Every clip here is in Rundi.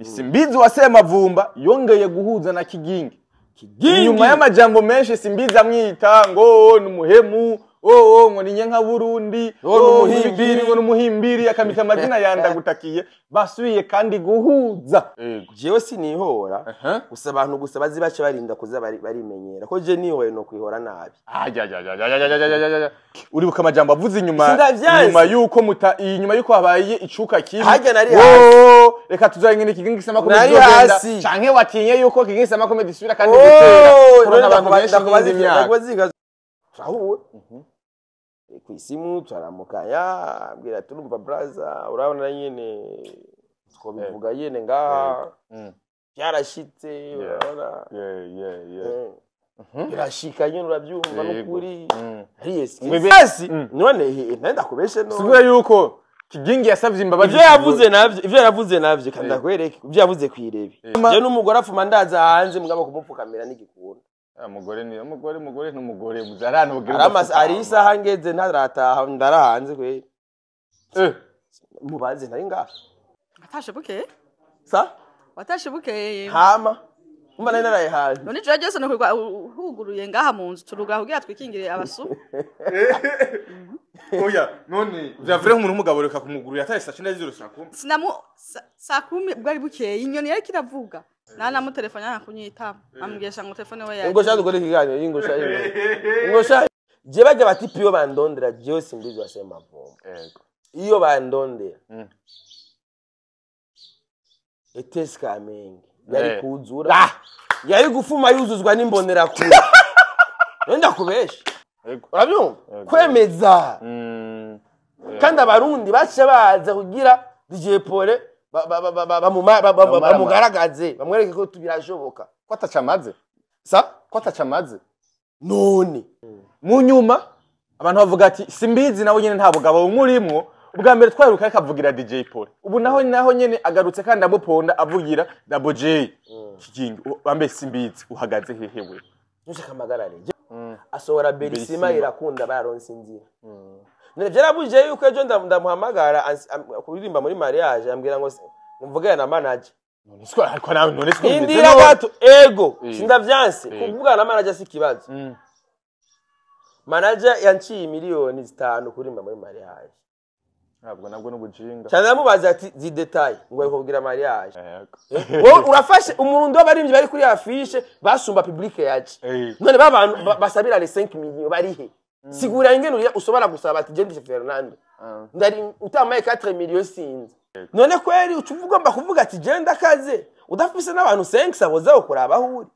Simbizi wa Semavumba yongeye guhuza na Kigingi. Inyuma y'amajambo menshi Simbizi amwita ngo numuhemu ngo ninye nka Burundi ngo numuhimbiri akamita amazina yandagutakiye basubiye kandi guhuza. Jewe sinihora gusa abantu gusa bazibace barinda kuza barimenyera ko je nihoye no kwihora nabi. Uribuka amajambo avuze inyuma inyuma yuko habaye icuka kibi. Reka tuzanye n'Ikigingi Sama Comedy zogenda canke watinye yuko Ikigingi Sama Comedy isubira kandi gutera korona abantu benshi bazimyaka trahuwe kwisimu twaramukanya ambwira turumva brother urabona nyene twobivuga yene ngaha yarashitse urabona birashika nyene urabyumva n'ukuri yes none nenda kubeshe no sibura yuko Kigingi yasavye imbabazi ivyo yavuze navyo kandi akwereke ivyo yavuze kwirebe je n'umugore afuma ndaza hanze mugabo kumupfukamira n'igikunda umugore n'umugore muzarano bwira ari isaha ngeze ntarataha ndarahanze kwe mubaze nari ngaha watashe buke watashe buke hama umva nari narayihaje none je byose no kwirwa huguruye ngaha mu nzu turuga kugira twikingire abasu oya none vyavire nk'umuntu umugabo reka kumugurira atari saa 9 z'ijoro saa 10 bwari buke inyoni yari kiravuga nana mu telefone yakunyita ambwesha ngo telefone we yaje ngo shaka gukora ikiganiro ingosha je bajya bati piyo bandondera je Simbizi wa Semavumba iyo bandondera eteska mengi yari kuzura yari gufuma yuzuzwa n'imbonera kure nenda kubesha urabyumva kwemeza kandi abarundi bace baza kugira DJ Pole bamugaragaze bamwereke ko tubirashoboka ko atacamaze ko atacamaze none mu nyuma abantu bavuga ati Simbizi nawe nyene nta bugabo bumurimwo ubwa mbere twaruka akavugira DJ Pole ubu naho nyene agarutse kandi amuponda avugira Double J Kigingi bambe Simbizi uhagaze hehewe ntushaka amagarare asohora Berisima irakunda baronse inzira none byarabuje yuko ejo ndamuhamagara kuririmba muri mariage ambwira ngo mvugana na manager none siko ariko nawe none siko indira gato ego sindavyanse kuvugana na manager si kibazo manager yanciye miliyoni 5 kurimba muri mariage nabwo n'ubujinga cyane namubaza ati zi detail ngo kugira mariage wowe urafashe umurundo w'abarimvyi bari kuri affiche basumba public yaje none babantu basabira les 5 millions barihe sigura ingene usobara gusaba ati je ndi Fernando ndari utamaye 4 millions sinzi none kweri ucuvuga mba kuvuga ati je ndakaze udafise n'abantu 5 saboza ukuraba huri.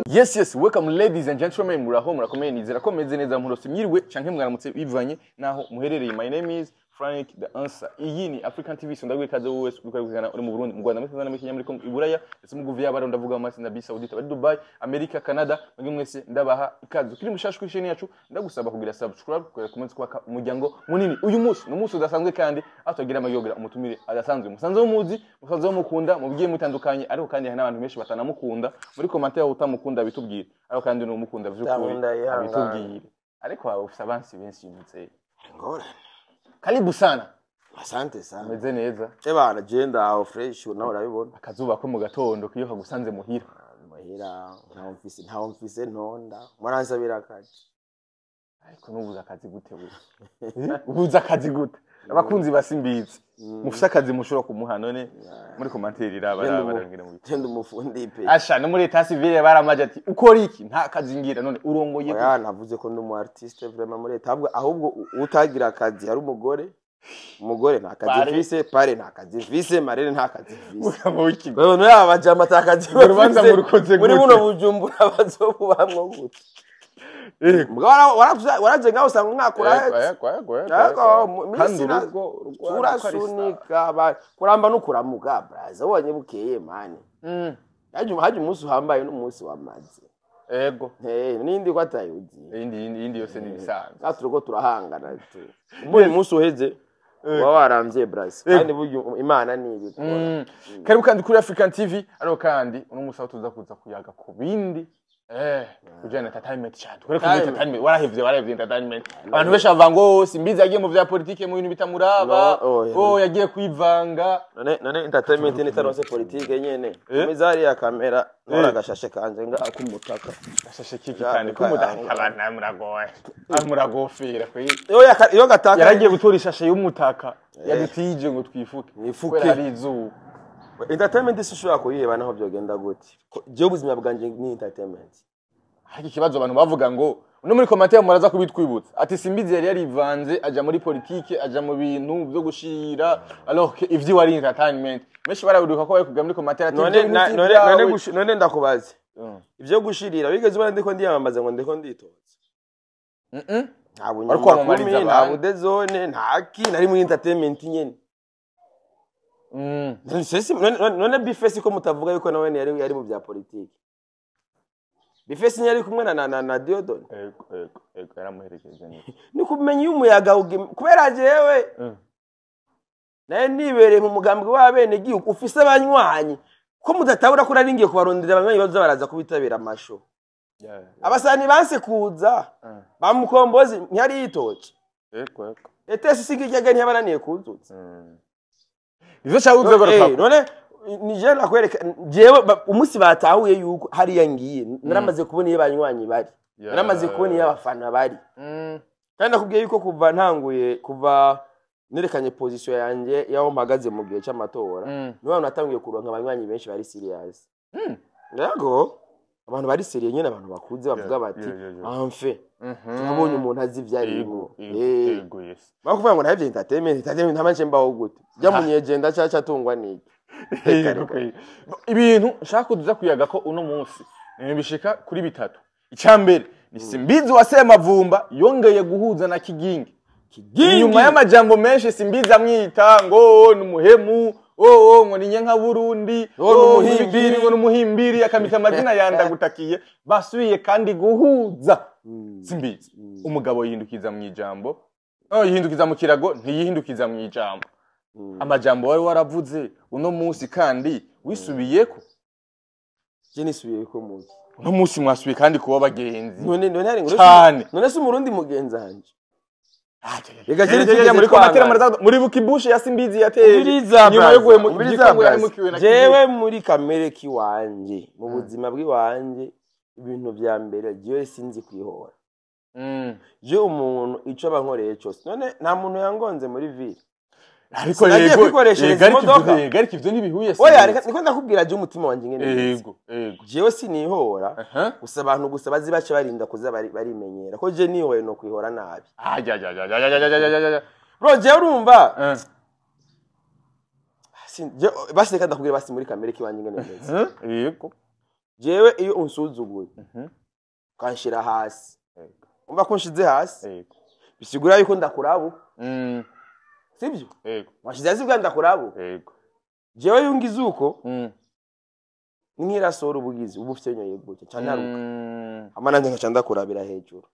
Yes, welcome ladies and gentlemen, muraho murakomeye nizera ko meze neza murose myirwe canke mwaramutse bivanye naho muherereye. My name is Frank the Answer. Iyi ni African TV sondagwe kaze wese ukwegana uri mu Burundi, mu Rwanda, muri Tanzania, muri Kenya, muri Congo, Iburaya, ese muguvya abaro ndavuga mu Arabia Saudite, bari Dubai, America, Canada, mwege mwese ndabaha ikaze. Kiri mushashu kwisheni yacu ndagusaba kugira subscribe kugira comment kwa umuryango munini. Uyu munsi no munsi udasanzwe kandi atogira amayogira umutumire adasanzwe. Musanze umuzi, musanze mukunda, mubigiye mutandukanye, ariko kandi hari n'abantu benshi batanamukunda. Muri commentaire utamukunda bitubwira. Ariko kandi no mukunda vy'ukuri bitubwire. Ariko aba ufisa abansi benshi yimutse. Ngora Karibu sana. Asante sana. Meze neza. Bana agenda aho fresh naho urabibona. Akazuba ko mu gatondo kiyo kagusanze muhira. Muhira ntaho mfise ntonda. Muransabira akazi. Ariko nubuza akazi gute we? Ubuza akazi gute? Abakunzi basimbizi. Mufise akazi mushobora kumuha none muri commentaire barabaragira mu bitendo umufundi pe. Asha no muri Etat Civil baramaje ati ukora iki nta kazi ngira none urongoye. Ya navuze ko ndi artiste vraiment muri Etat ahubwo utagira akazi hari umugore nta kazi mfise pare nta kazi mfise marere nta kazi mfise. Wewe no yabajama atakazi. Urubanza murukoze muri buno bujumbura bazobamwo gute. Waraje ngaho usanga umwakura kandi urasunika kuramba no kuramuka braza wonye bukeye mani haje umunsi uhambaye n'umunsi wamaze ego nindi kwatayuzi indi yose ni bisanzwe naturuko turahangana tu muri umunsi uheze waramvye braza kandi buryo imana nibikora karibu kandi kuri African TV ariko kandi uno musaho tuza kuza kuyaga ku bindi kujana entertainment cyane kore kumwe entertainment warahevye entertainment abantu besha bavango simbizi yagiye mu vya politike mu bintu bitamuraba yagiye kwivanga none entertainment ni taronse politike nyene mizari ya kamera nora gashashe kanje nga akumutaka gashashe kiki kandi kumutaka abana muragoye amuragofera kwe yo gataka yaragiye gutora ishashe y'umutaka yadutije ngo twifuke ari izuba entertainment sishobora kuyiheba naho byogenda gute je ubuzima bwanje ni entertainment haki kibazo abantu bavuga ngo no muri commentaire muraza kubitwibutsa ati simbizi yari yarivanze aja muri politike aja mu bintu byo gushira alors que ivyi wari entertainment meshi barabuduka ko bari kuga muri commentaire ati none ndakubaze ivyo gushirira bigeze ubana ndiko ndiyamamaza ngo ndiko nditoza ariko amamariza nta budezone ntaki nari muri entertainment nyene none Bifesi ko mutavuga yuko nawe yari mu bya politike Bifesi yari kumwe na Diodone ego yaramuherekeje ni kumenya umuyaga kubera jewe naye nibereye mu mugambwe w'abene gihugu ufise abanywanyi ko mudatabura ko naringiye kubarondera abanywanyi bazo baraza kubitabira amasho abasani banse kuza bamukombozi ntiyari yitoje ego etese sigijyaga ntiyabananiye kuzuza ivyo cyawuze goroka none nije nakwereka jewe umusi batahuye yuko hari yangiye naramaze kubona iyo banywanyi bari naramaze kubona iyo abafana bari kandi nakubwiye yuko kuva nerekanye position yanje yaho mpagaze mu gihe cy'amatora niba natangiye kuronka abanywanyi benshi bari serious yego abantu bari serious nyene abantu bakuze bavuga bati amfe turabonye umuntu azi ivyarimo bakuvuga ngo navye entertainment ntamanje mbaho gute jya munyegenda cyaca tungwa niki ibintu nshaka kuduza kuyaga ko uno munsi bishika kuri bitatu icyambere ni Simbizi Wasemavumba yongeye guhuza na Kigingi inyuma y'amajambo menshi Simbizi amwita ngo numuhemu ngo ninye nka Burundi ngo numuhimbiri akamita amazina yandagutakiye basubiye kandi guhuza Simbizi umugabo yihindukiza mu ijambo yihindukiza mu kirago ntiyihindukiza mu ijambo amajambo wari waravuze uno munsi kandi wisubiyeko je nisubiyeko muzi uno munsi mwasubiye kandi kuba bagenzi none se umurundi mugenzi hanje rega je tujye muri commentaire muri Bukibushi ya Simbizi yateye nyuma yo guhe mu gikongo yahemukiwe na jewe muri kamere kiwanje mu buzima bw'iwanje ibintu vya mbere je sinzi kwihora je umuntu ico bankoreye cyose none nta muntu yangonze muri ville ariko yego ivyo nibihuye oya niko ndakubwira je umutima wanje ngene yego jewe sinihora gusa abantu gusa bazi bace barinda kuza barimenyera ko je nihoye no kwihora nabi bro je urumva basi reka ndakubwira basi muri kamere kiwanje ngene neza yego jewe iyo unsuzuguye kanshira hasi umva ko nshize hasi bisigura yuko ndakurabu sibyo washize hasi bwa ndakurabu jewe yungize uko nkirasora ubugizi ubufite nyoye gute cyantaruka amana nje ngaca ndakurabira hejuru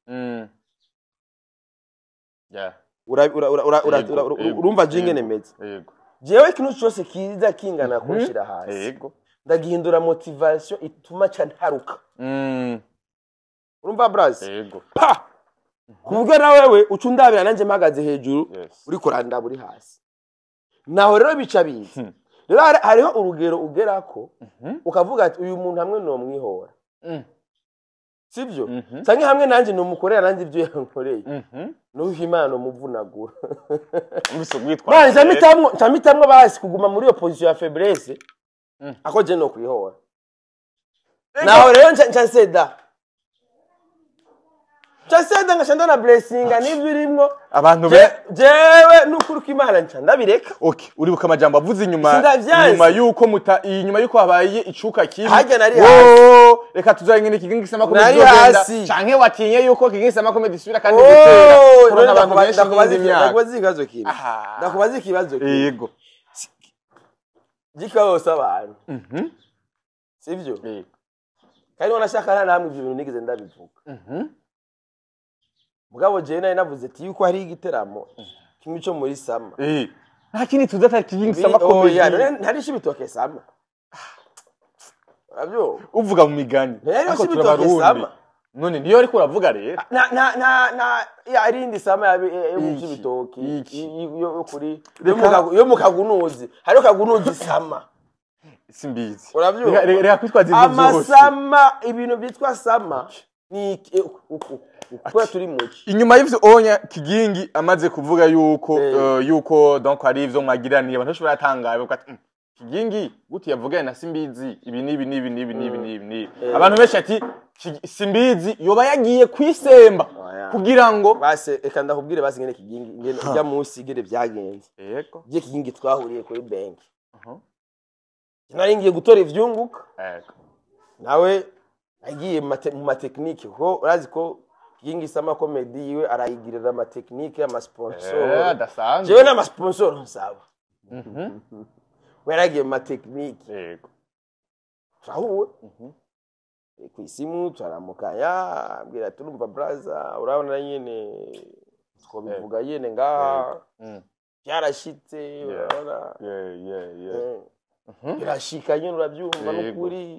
urumva jinge nemeze jewe kintu cyose kiza kingana kunshira hasi ndagihindura motivation ituma cyantaruka urumva bras pa kuvuga na wewe ucundabira nanje mpagaze hejuru uri kuranda buri hasi naho rero bica bizi rero hariho urugero ugerako ukavuga ati uyu muntu hamwe no mwihora sibyo sange hamwe nanje no mukorera nanje ibyo yankoreye no Imana muvunagura manje ntamitamwe basi kuguma muri iyo position ya faiblesse ako je no kwihora naho rero nseda Chasenda ngashanda na blessing n'ivyo urimwo abantu jewe n'ukuri kw'Imana nca ndabireka okay uribuka amajambo avuze nyuma yuko habaye icuka kibi reka tuzanye Kigingi Sama Comedy genda canke watinye yuko Kigingi Sama Comedy isubira kandi gutera kurona abantu benshi ndakubaza ikibazo yego gikabose abantu sivyo kandi wanashaka namwe ivyo bintu nigeze ndabivuga mugabo je naye navuze ati yuko hari igiteramo kimwe cyo muri Sama nta kindi tudata Kigingi Sama Comedy ntari shibitoke Sama Urabyo uvuga mu migani rero ariko Cibitoke turabarundi sama none niyo ariko uravuga rero na yarindi sama yo mu Iki, Cibitoke iki. yo kuri Reka- yo mu kagunuzi hariho kagunuzi sama simbizi Urabyo? reka kwitwaza ibyo byose amasama ibintu byitwa sama ni uko turi muki inyuma y'ivyo onya kigingi amaze kuvuga yuko Eh. yuko donc hari ivyo mwagiraniye abantu bashobora yatangaye bavuga ati kigingi guti yavuganye na simbizi ibi nibi abantu benshi ati simbizi yoba yagiye kwisemba Oya. kugira ngo base eka ndakubwire basi ngene kigingi ngene ujya munsi gere byagenze yego je kigingi twahuriye kuri bank nari ngiye gutora ivyunguka yego nawe agiye mu matekinike ko urazi ko kigingi sama comedy yiwe arayigirira amatekinike amasponsor dasanzwe jewe n'amasponsor nsaba we yaragiye mu matekinike yego turahuwe ku isimu turamukanya ambwira turumva braza urabona nyene twobivuga nyene ngaha byarashitse urabona birashika nyene urabyumva n'ukuri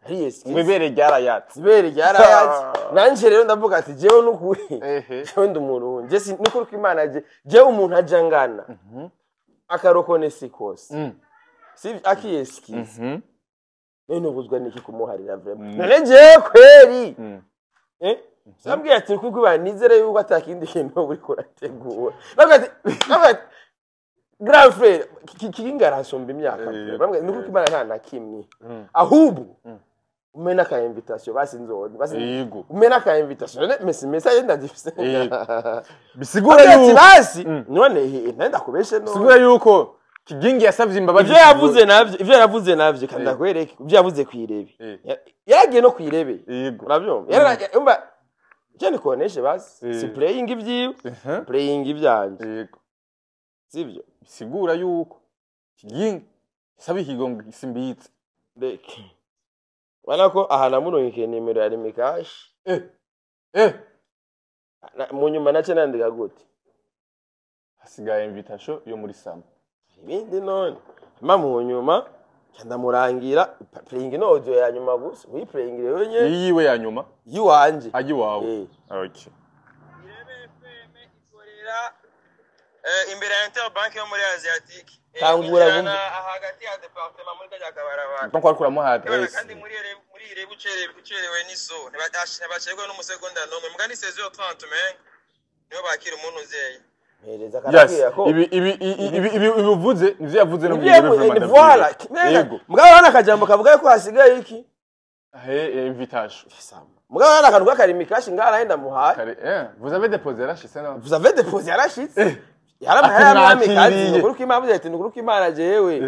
ari yes mwibere ryarayatse ibere ryarayatse nanje rero ndavuga ati jewe n'ukuri ehe jewe ndi umurundi je n'ukuri ko Imana jewe umuntu ajangana akarokone sikose si akiyeskiza none ubuzwa niki kumuharira vraiment none je kweri sambwiye ati kuko banizere yuko atakindi kintu buri kurategura nabwo grand frère kikinga arasomba imyaka bamwe nuko Imana nta nakimwe ahubwo umena ka invitation basi nzodi basi yego umena ka invitation message ndazifise bisigura yuko basi none nenda kubeshe no bisigura yuko kigingi yasavye imbabazi ivyo yavuze navyo kandi akwereke ivyo yavuze kwirebe yaragiye no kwirebe yego urabyumva umba cyane koneshe basi si playing ivyiwe playing ivyanje yego sivyo bisigura yuko kigingi sabi kigongo gisimbitse reke wana ko aha namuronke nimero ya Rimikash mu nyuma nace nandika gute hasigaye invitation yo muri sama ibindi none mu nyuma ndamurangira playing no audio ya nyuma gusa wi playing rero nye yiwe ya nyuma yiwanje aji wawe okay Irebe FM ikorera imbere ya Interbank yo muri Asiatique Tangura gumva hagati ya departement muri kajya kabarabara donc wakura mo adresse kandi muri Irebe ucerewe n'iso ntibacegwe n'umusegonda nomwe mugani 16h30 men niyo bakira umuntu uzeye hereza karabira ko ibi uvuze nivyo yavuze no muri Irebe voilà yego mugabo hana kajambo kavuga ko hasigaye iki invitation mugabo hana kantu k'Rimikash ngara henda muhaye vous avez déposé la chisse non vous avez déposé arashitse yaramahaya mwamikazi kuruko Imana ati nukuruko Imana jewe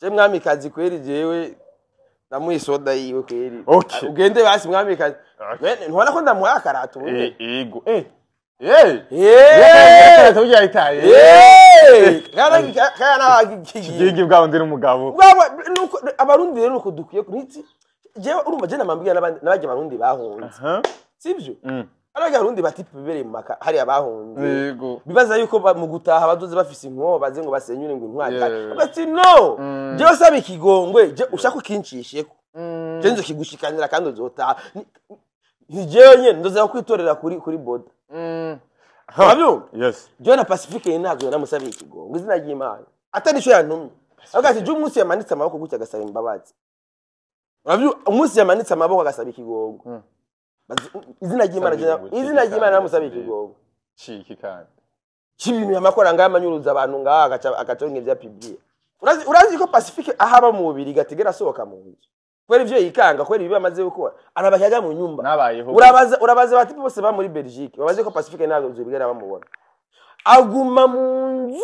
je mwamikazi kweri jewe namuye soda yiwe kweri ugende basi mwamikazi ntubona ko ndamuha akarato ubundi yego tujya itaye kana kigingi bwawe ndi n'umugabo abarundi rero nuko dukwiye kuniti jewe urumva je namambwiye n'abajye abarundi bahunze sivyo araga abarundi batipe bibere mu maka hari abahunze yego bibaza yuko mu gutaha bazoze bafise inkoho baze ngo basenyure ngo intwari bati no jewe sabe ikigongwe je ushaka ukinshisheko je nzo kigushikanira kandi uzotaha ni jewe nyene ndoza kwitorera kuri boda Fabio yes John Pacifique inazo namusabiye ikigongo izina ry'Imana atari cyo yantumye agati je umunsi yamanitse amaboko gutya gasaba imbabazi Fabio umunsi yamanitse amaboko agasaba ikigongo izina ry'Imana namusabiye ikigongo chiki kandi kibintu yamakora ngayamanyuruza abantu ngaha agaconge bya publier urazi ko Pacifique ahaba mu bubiri gategera sohoka mu nzu kweri ivyo yikanga kweri biba amaze gukora arabahaga mu nyumba nabayeho urabaza bati bose ba muri Belgique babaze ko Pacifique ntabwo uzobigera bamubona aguma mu nzu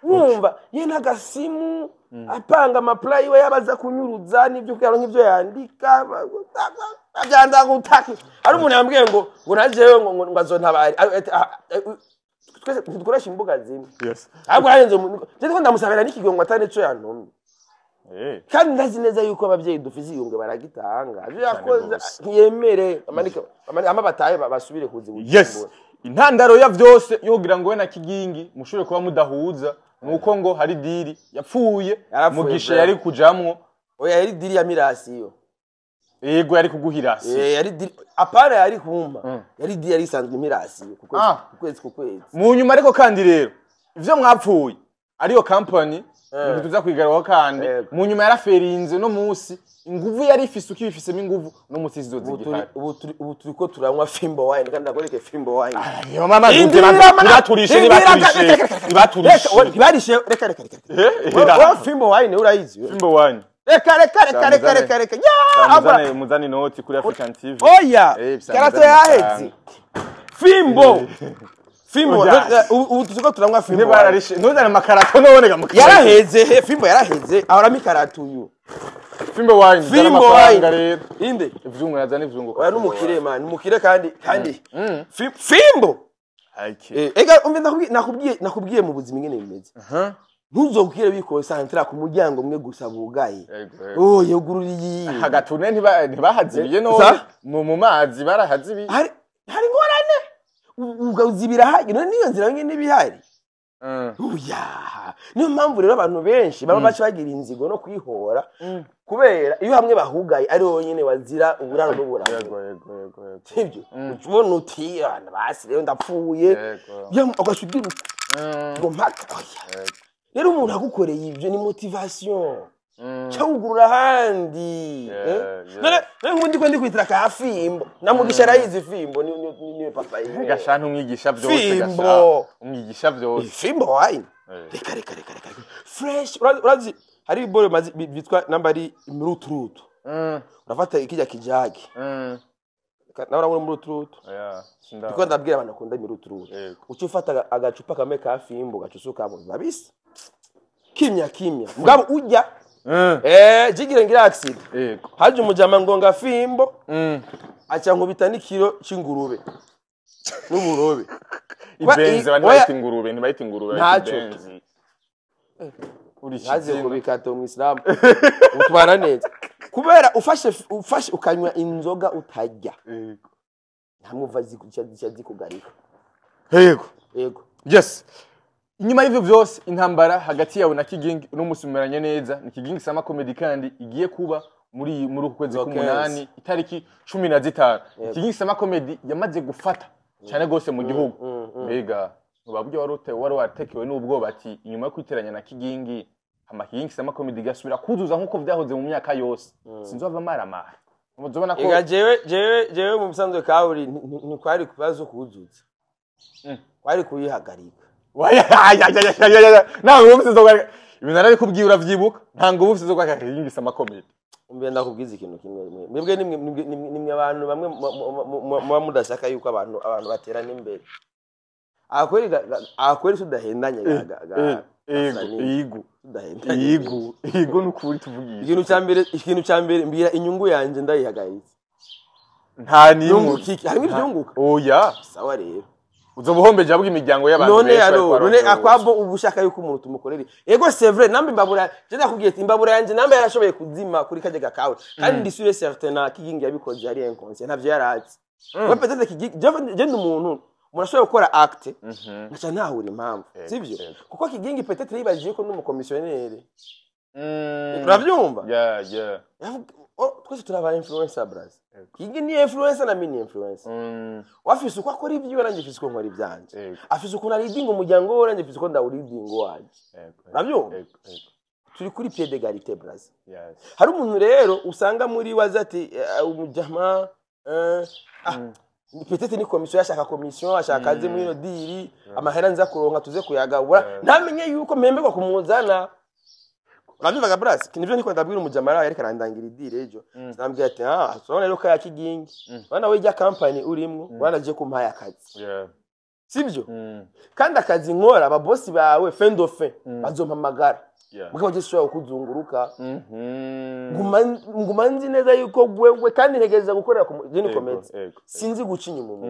numva ye n'agasimu apanga amaplay we yabaza kunyuruza n'ibyo kwero nk'ivyo yandika abyanda gutaka ari umuntu yambwiye ngo najewe ngo ngazontabari twese dukoresha imbuga zimwe yes ahubwo harenze je ko ndamusabira n'ikigongo atane cyo yantumye kandi ndazi neza yuko abavyeyi dufise iyunge baragitanga ivyo yakoze ntiyemere amabataye basubire kuzibuka yes intandaro ya vyose yo kugira ngo we na kigingi mushobore kuba mudahuza nuko ngo hari diri yapfuye mugisha yari kujamwo oya yari diri ya mirasi yo yego yari kuguhirasi yari apana yari kumpa yari isanzwe imirasi ku kwezi mu nyuma ariko kandi rero ivyo mwapfuye ariyo company ngo tuza kwigaruka kandi mu nyuma yaraferinze no musi inguvu yari ifise ukibifisemo inguvu no musi zizozigira ubu turiko turanywa Fimbo wine kandi ndagoreke Fimbo wine yo mama ntibaturishe ntibarishe reka wa Fimbo wine urayizi Fimbo wine reka ya muzani noti kuri African TV oya karato yaheze Fimbo ubu turiko turanywa Fimbo ntibararishe ntuzane makarato noboneka mu yaraheze Fimbo yaraheze ahora mikaratu uyu Fimbo wine Fimbo wine rero inde ivyungu nazana ivyungu oya numukire man numukire kandi Fimbo ega umve nakubwiye mu buzima ingene bimeze ntuzokire bikosantra ku muryango mwe gusa bugaye yegururiye hagatune ntibahazibiye no mu mazi barahazibiye hari ngorane ugazibira haje none niyo nzira ngene bihari niyo mpamvu rero abantu benshi baba baca bagira inzigo no kwihora kubera iyo hamwe bahugaye ari wonyene wazira uburaro n'uburaro yego sivyo ubona uti basi rero ndapfuye ugashudira ngo mpaka rero umuntu agukoreye ibyo ni motivation cyawugurura handi none ndi kwitira ka Fimbo namugisha rayizi Fimbo ni papa yiwe gashantu umwigisha byose Fimbo umwigisha byose Fimbo wine reka fresh urazi hari bore bitwa nambari muruturutu urafata ikijya kijage nawe muri muruturutu ndiko ndabwira abantu akunda muruturutu ucyo ufata agacupa kamwe ka Fimbo gacusuka mu babisi kimya mugabo ujya jigire ngira accident haje umujama ngonga Fimbo acha nkubita n'ikiro c'ingurube n'uburobe ibenze bani bayita ingurube ntibayita ingurube ibenze haze kubikata mu Islam utwara neza kubera ufashe ukanywa inzoga utajya ntamuva zikugarika yego yes inyuma y'ivyo byose intambara hagati yawe na Kigingi no musimeranye neza ni Kigingi Sama Comedy kandi igiye kuba muri ukwezi k'umunani itariki 15 Kigingi Sama Comedy yamaze gufata cyane gose mu gihugu mbega ubabuje wari watekewe n'ubwo bati inyuma yo kwiteranya na Kigingi Kigingi Sama Comedy gasubira kuzuza nkuko vyahoze mu myaka yose sinzova maramara muzobona ko ega jewe mu bisanzwe kauri ni kwari kubazo kuzuza kwari kuyihagarika nawe ubufise zo ibintu nari kubwiye uravyibuka ntango ubufise zo kwaka Kigingi Sama Comedy umbe ndakubwiza ikintu kimwe mwebwe nimwe abantu bamwe muba mudashaka yuko abantu baterana imbere akweri tudahendanye igu nukuri tuvugiye ikintu cyambere mbira inyungu yanje ndayihagaritse nta nimwe harimo ivyunguka oya sawa rero uzobuhombeje abwo imiryango y'abantu none akwabo ubushaka yuko umuntu tumukorera yego c'est vrai nambe imbabura je ndakubwiye imbabura yanje nambe yarashoboye kuzima kuri kaje gakawe kandi ndi sûr certain na Kigingi yabikoze ari inconscient ntavyo yarazi we peut-être Kigingi je ndi umuntu murashoboye gukora acte ngaca ntahura impamvu sivyo kuko Kigingi peut-être yibagiye ko n'umukomisiyoneri uravyumva twese turaba influencer bras Kigingi ni influencer na mini influencer wafise uko akora ibyo naranje fise uko nkora ibyanje afise uko naridinga umuryango we naranje fise uko ndawuridinga waje uravyumva turi kuri pied d'égalité bras hari umuntu rero usanga muri wazati umujama peut-être ni commission yashaka commission ashaka aze muri no diri amahera nza kuronka tuze kuyagabura ntamenye yuko mpembeko kumuzana urabivaga bras nivyo niko ndabwira umujamara yari karandangira idire ejo nambwiye ati sona rero kaya Kigingi bana we jya company urimwo banaje kumpaya akazi sivyo kandi akazi nkora aba boss bawe fendo fe bazompamagara mugabo je shobora kuzunguruka ngumanzi neza yuko gwewe kandi ntegereza gukorera ku jeni comedy sinzi guca inyuma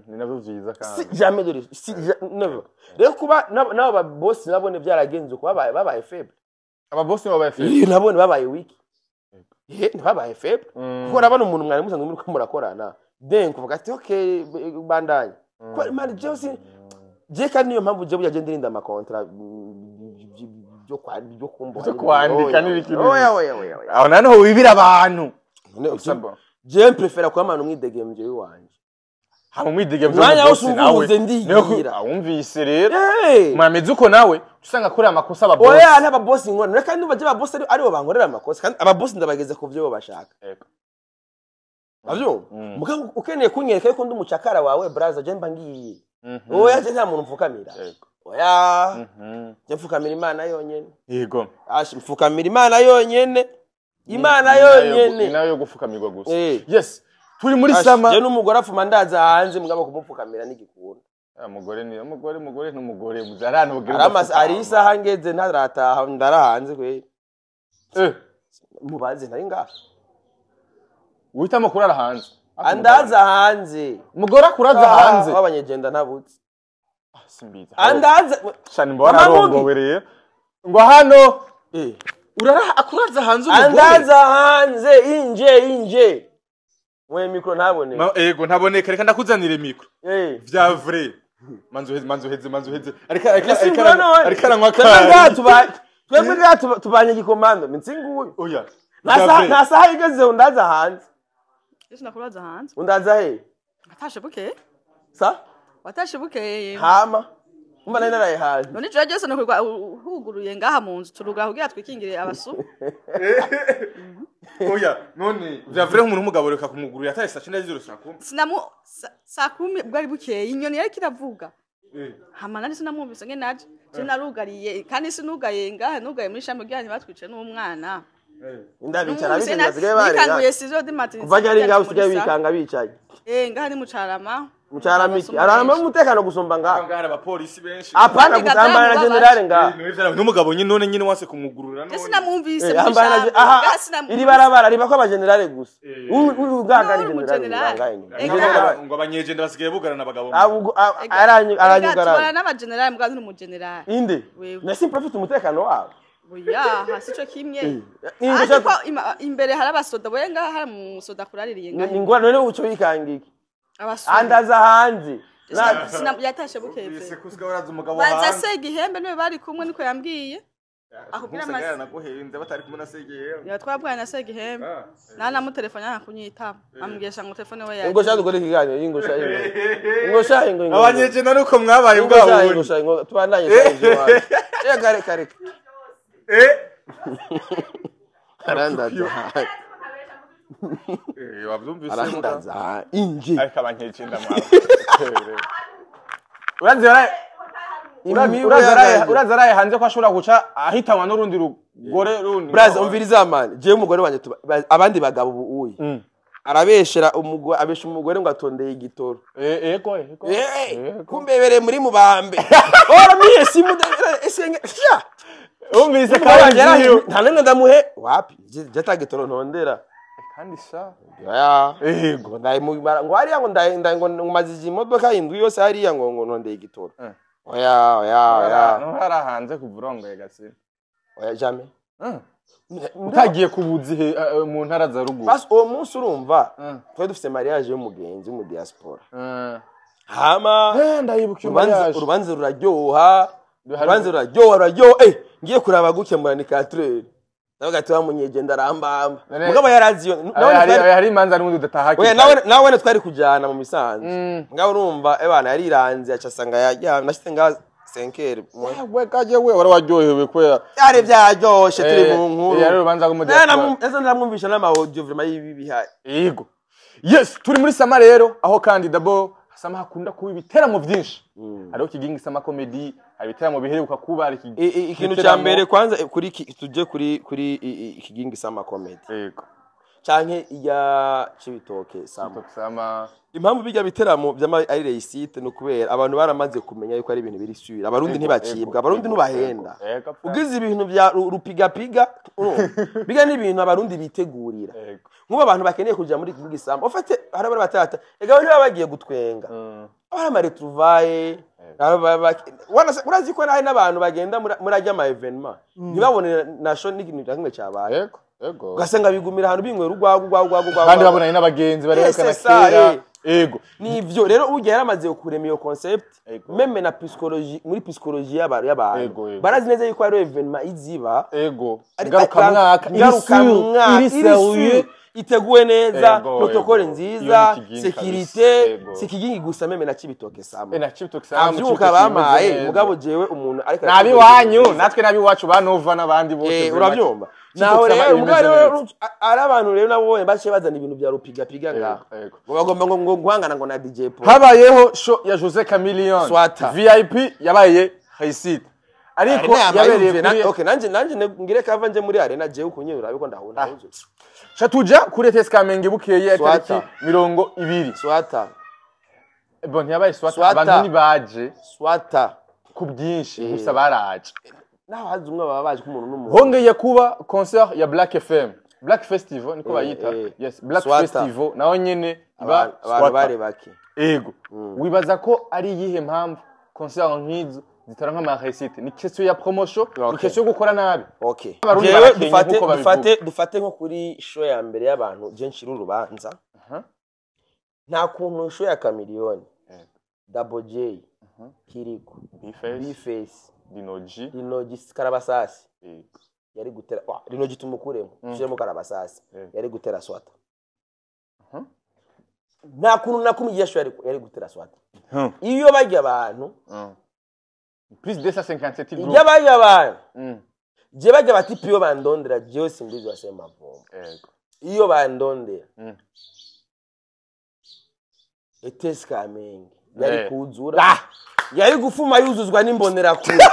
ni navyo vyiza kandi jamais de never rero kuba nabo ba boss nabone byaragenze ko babaye faible aba boss babaye faible nabone babaye weak ntibabaye faible kuko nabone umuntu mwari musanzwe muri ko murakorana then kuvuga ati okay bandanye ko man je kandi niyo mpamvu je bujya ndinda ama contrat byo kwandika n'ibikino oya aho nano wibira abantu je prefera kwamana umwidegemvye wanje hama umwidegemvye mwanya wose umvuze ndigira awumvise rero mwameze uko nawe usanga kuri amakosa aba boss oya n'aba boss ingona reka ndumva je aba boss ari bo bankorera amakosa kandi aba boss ndabageze ku vyo bashaka avyo mukangu ukeneye kunyereka yuko ndi umucakara wawe brother je mba ngiye oya je nta muntu mfukamira oya je mfukamira Imana yonyene yego ashi mfukamira Imana yonyene Imana yonyene nayo yo gufukamirwa gusa yes turi muri sama je n'umugore afuma ndaza hanze mugabo kumupfukamira n'igikunda umugore n'umugore muzarana ubwira aramas ari isaha ngeze ntarataha ndarahanze kwe mubaze nari ngaha uhitamo kurara hanze andaza hanze umugore akuraza hanze w'abanyegenda ntabutse simbiza andaza shani mbona arongowe rero ngo hano urara akuraza hanze umugore andaza hanze inje mwe mikro ntabone yego ntaboneka reka ndakuzanire mikro vya vrai manzuheze ariko aranywa kandi twebwe tubanye gikomando minsinguye oya nasaha igeze undaza hanze ese nakuraza hanze undaza he atashe buke sa watashe buke hama umba nari naraye hanze none je Jason no huguruye ngaha mu nzu turuga kugira twikingire abasu oya none vya vrai umuntu umugabo reka kumugurira atari saa 9 z'ijoro saa 10 bwari bukeye inyoni yari kiravuga hama nari sinamwumvise nge naje je narugariye kandi sinugaye ngaha nugaye muri shambo ryanje batwice n'umwana ndabicara bikangazigaye bari bikanguye sizo di Martin kuva ari ngaho usigaye bikanga bicaye ngaha ni mucarama mucaramiki arama umutekano gusomba ngaha ngara abapolisi benshi apana gusambana na generale ngaha n'umugabo nyine wase kumugurura none sinamwumvise iri barabara riba ko abagenerale gusa uganga ari generale ngo abanyegenda basigaye bugarana abagabo aranyugara tubana n'abagenerale mbwa n'umugenerale inde nasi profite umutekano wabo oya hasico kimwe ariko imbere hari abasoda boyenga hari umusoda kuraririye ngaho ingwana none uco yikangiki abasoda andaza hanze yatashe bukeze sekusiga waraza umugabo hanze baza sega ihembe niwe bari kumwe niko yambwiye akubwira amase naguhenze batari kumwe na sega ihembe ya twabwaye na sega ihembe nana mu telefone yakunyitaba ambwiye ngo telefone we yaje ngo shaka gukora ikiganiro ingosha ingo abanyegenda nuko mwabaye ubwabo ingosha ingo tubandanye cyane kare arandaza wabyumvise arandaza inje ariko abanyegenda urazaraye hanze ko ashobora guca ahitanwa n'urundi rugore rundi braza umviriza man je umugore wanje abandi bagabo ubuye arabeshera umugore abesha umugore ngo atondeye igitoro ego kumbebere muri mubambe ora miye simudere esenge sha umvise kandi ntanene ndamuhe wapi je tagitoro ntondera kandi sha ego ngo hariya ngo ngumazije imodoka indwi yose hariya ngo ntondeye igitoro oya ntarahanze kuvurongoye gasire oya jamais utagiye kubuzihe mu ntara za ruguru bas uwo munsi urumva twe dufite mariage y'umugenzi mu diaspora hama ndayibuka urubanza ruraryoha ngiye kuraba gukemura ni 4 nawe gati wamunyegenda arambamba mugabo yaraziyo hari imanza n'undi udatahaki nawe twari kujana mu misanzu ngabo urumva ebana yariranze acasanga yajya nashite nga 5 we kaje we wararyohewe kwera yare byaryoshe turi mu nkuru yari urubanza rw'umudiyasipora neza ndamwumvisha n'ama audio vraiment yibi bihari yego yes turi muri sama rero aho kandi dabo sama hakunda kuba ibiteramo byinshi hariho kigingi sama comedy hari ibiteramo biheruka kuba ikintu cya mbere kwanza kuri tuje kuri ikigingi sama comedy yego canke iya Cibitoke sama impamvu bijya biteramo by'ama ari reisite no kubera abantu baramaze kumenya yuko ari ibintu biri sure abarundi ntibacibwa abarundi ntubahenda ugize ibintu bya rupiga biga n'ibintu abarundi bitegurira nk'ubu abantu bakeneye kuja muri kigingi sama ufate harabara batata ega abantu bagiye gutwenga abamare tuvaye urazi ko nahe n'abantu bagenda murajya ama evenement ntibabone na show n'ikintu kimwe cyabaye ego ugasanga bigumira ahantu binywera urwagwa kandi babonanye n'abagenzi barekana kera ego nivyo rero ugiye yaramaze kurema iyo concept meme na psychologie muri psychologie y'abantu barazi neza yuko ari evenement iziba ego ngaruka mwaka iri iteguwe neza Ego, protokole ego. nziza Iyo ni ikigingi sekirite kabisa. Ego. sikigingi gusa meme na Cibitoke sama na Cibitoke sama avyuka bamaye mugabo jewe umuntu ariko nabi wanyu natwe nabi wacu banova nabandi bose uravyumva naho rero umugabo ari abantu rero nabonye baciye bazana ibintu bya rupiga piga ngaho ngo bagomba ngo guhangana ngo na DJ Paul habayeho show ya Jose Chameleone Swata. VIP yabaye Haisite ariko yabereye kuri okay nanje ngire kava nje muri arena jewe ukunyura abiko ndahunda Shatuja kuri TS Kamenge bukeye Swata. tariki 20 Swata bon yabaye Swata abantu ni baje Swata ku byinshi gusa baraje naho hazi umwe baba baje kumuntu n'umuntu hongeye kuba concert ya Black FM Black Festival niko bayita yes Black Swata. Festival naho nyene ba abantu bare baki ego wibaza ko ari yihe mpamvu concert nk'izo zitara nk'ama Haisite ni question ya promotion ni question yo gukora nabi okay Abarundi jewe barakenye nkuko babivuga. dufate nko kuri show ya mbere y'abantu je nshira urubanza nta kuntu show ya Chameleone Double J Kiriko B-Face Linoji Karabasasi yari gutera Linoji tumukuremo shiremo Karabasasi yari gutera Swata nta kuntu nakumiye show yari gutera Swata iyo bajya abantu plus de 157 iyo bajya abantu je bajya bati piyo bandondera je simbizi wasema vumba iyo bandondera TS Kamenge yari kuzura yari gufuma yuzuzwa n'imbonera kure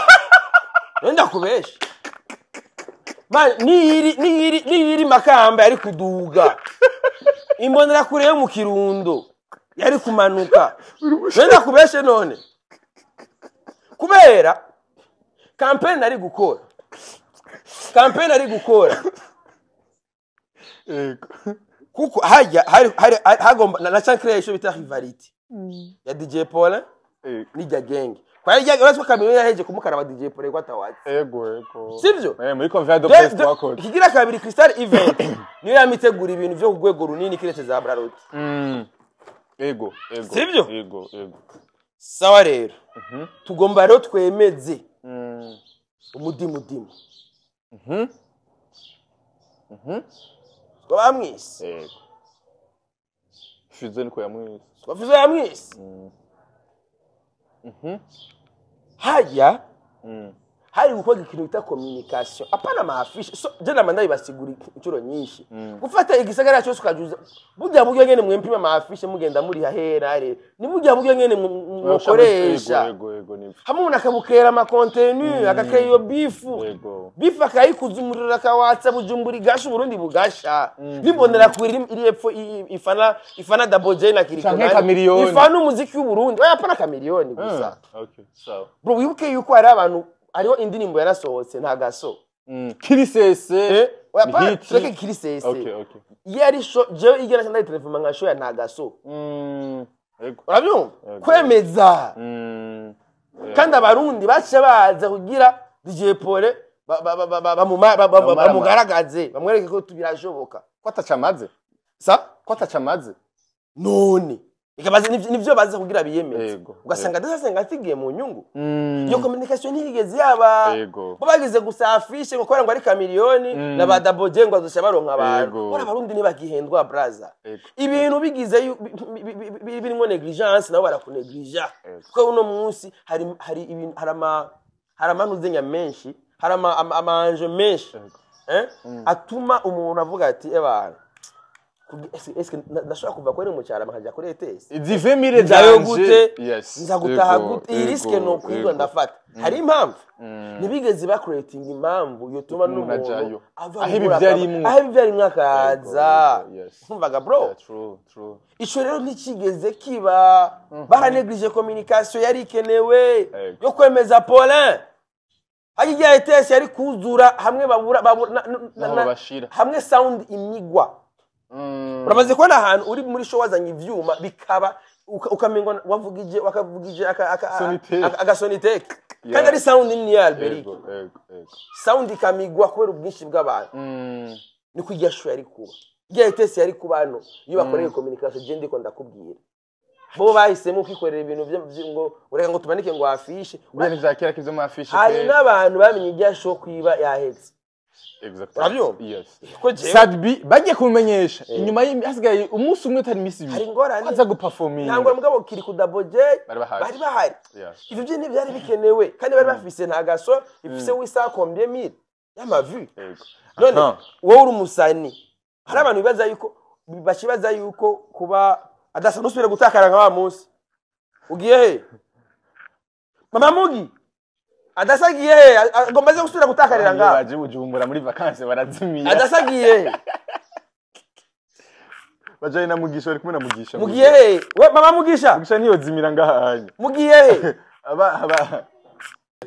nenda kubesha man niyiri Makamba yari kuduga imbonera kure yo mu Kirundo yari kumanuka nenda kubeshe none kubera campaign ari gukora kuko hagomba na chancreation bita rivality ya DJ Paul ni Genge kwa hiyo uraswa Chameleone yaheje kumukaraba DJ Paul ko atawazi ego sivyo muri convert de best wakora kigira kabiri Crystal event niyo yamitegura ibintu byo kugwego runini kiretse za Brarot ego sivyo sawa rero tugomba rero twemeze umudimu twamwise Fize niko yamwise twafize yamwise haya hari gukora ikintu bita communication apana maafishe so je namanda ibasigura incuro nyinshi gufata igisagara cyose ukajuza burya buryo nyene mwempima maafishe mugenda muri hahera ni burya buryo nyene mukoresha hamwe unakamukera ama contenu akakera iyo bifu akayikuza umuriro akawatsa bujumburi gasha Burundi bugasha nibonera kuri iri epfo ifana Double J na Kiriko ifana umuziki w'u Burundi oya apana Chameleone gusa okay so bro wibuke yuko ari abantu ariho indirimbo yarasohotse nta gaso kirisese tureke kirisese okay yari show je igera cyane telefone nka show ya nta gaso urabyumva kwemeza kandi abarundi bace baza kugira DJ Paul bamugaragaze bamwereke ko tubirashoboka ko atacamaze ko atacamaze none ikabaze nivyo baza kugira biyemeze ugasanga ndasenga atigiye mu nyungu iyo communication ntigeze yaba bo bagize gusafishe ngo kora ngo ari Chameleone na ba Double J ngo azosha baronka abantu bora barundi ni bagihendwa brother ibintu bigize birimo negligence nabo barakuneglija kuko uno munsi hari ibintu haramanuze nyamenshi amanje menshi atuma umuntu avuga ati ebana eske ndashaka kuva ko ari mu cyara makaja kuri ETS izive mire zanje nza gutaha gute iriske no kwirwa ndafata hari impamvu nibigeze ba creating impamvu yotuma n'umuntu aho ibyari mwakaza kumvaga bro true ico rero ntikigeze kiba baraneglige communication yari kenewe yo kwemeza Paulin hagiye ETS yari kuzura hamwe babura hamwe sound imigwa uramaze kubona ahantu uri muri show wazanye ivyuma bikaba ukamengo wavugije wakavugije agasoniteke kandi ari sound nini ya Alberic sound ikamigwa kubera ubwinshi bw'abantu ni kujya show yari kuba igihe ETS yari kubano iyo bakoreye communication je ndiko ndakubwira bo bahisemo kwikorera ibintu ngo ureka ngo tumanike ngo afishe bene byakira kizo mu afishe hari n'abantu bamenye igihe show kwiba yahetse urabyumva yes ko jewe Sadbi bagiye kumenyesha inyuma hasigaye umunsi umwe utari misi hari ingorane aza guperforminga ntabwo mugabo kiri ku Double J bari bahari ivyo byo ntibyari bikenewe kandi bari bafise nta gaso ifise wisa combien mille y'amavu none wowe uri umusani hari abantu bibaza yuko bashibaza yuko kuba adasa nusubire gutakara nka wa munsi ugiye he mama mugi adasagiye he agombaze gusubira gutakarira ngaho baje bujumbura muri vacances barazimiye adasagiye he baje na mugisha ari kumwe na mugisha mugiye he we mama mugisha niyo zimira ngahanye mugiye he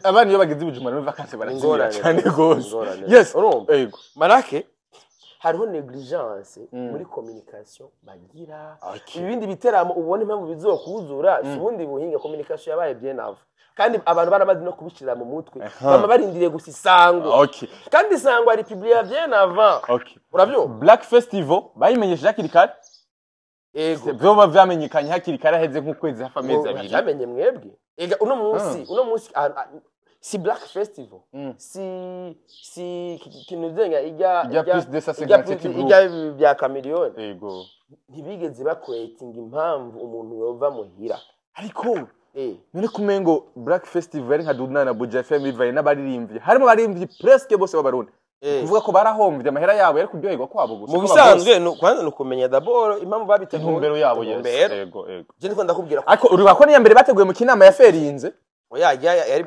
abana iyo bageze bujumbura muri vacances barazimiye cyane gose yes yego manake hariho negligence muri communication bagira ibindi biteramo ubone impamvu bizokuzura ubundi buhinga communication yabaye bien avant kandi abantu baramaze no kubishira mu mutwe bama barindiriye gusisango kandi sango ari publier bien avant uravyo Black Festival bayimenyesha hakiri kare byo bavyamenyekanye hakiri kare heze nk'ukwezi hafa amezi abiri yamenye mwebwe ega uno munsi si Black Festival si kinuzenga ijya plus de 157 bya Chameleone yego ntibigeze bakwetinga impamvu umuntu yova muhira ariko none kumengo Black Festival ari nka Dudna na Buja FM bivaye n'abaririmbye harimo abaririmbye presque bose b'abarundi kuvuga ko barahomvye amahera yabo yari kuryoherwa kwabo gusa mu bisanzwe kwanza nukumenya d'abord impamvu babiteguye intumbero yabo yego je ndiko ndakubwira ariko uriba ko niya mbere bateguye mu kinama ya Ferinze oya yari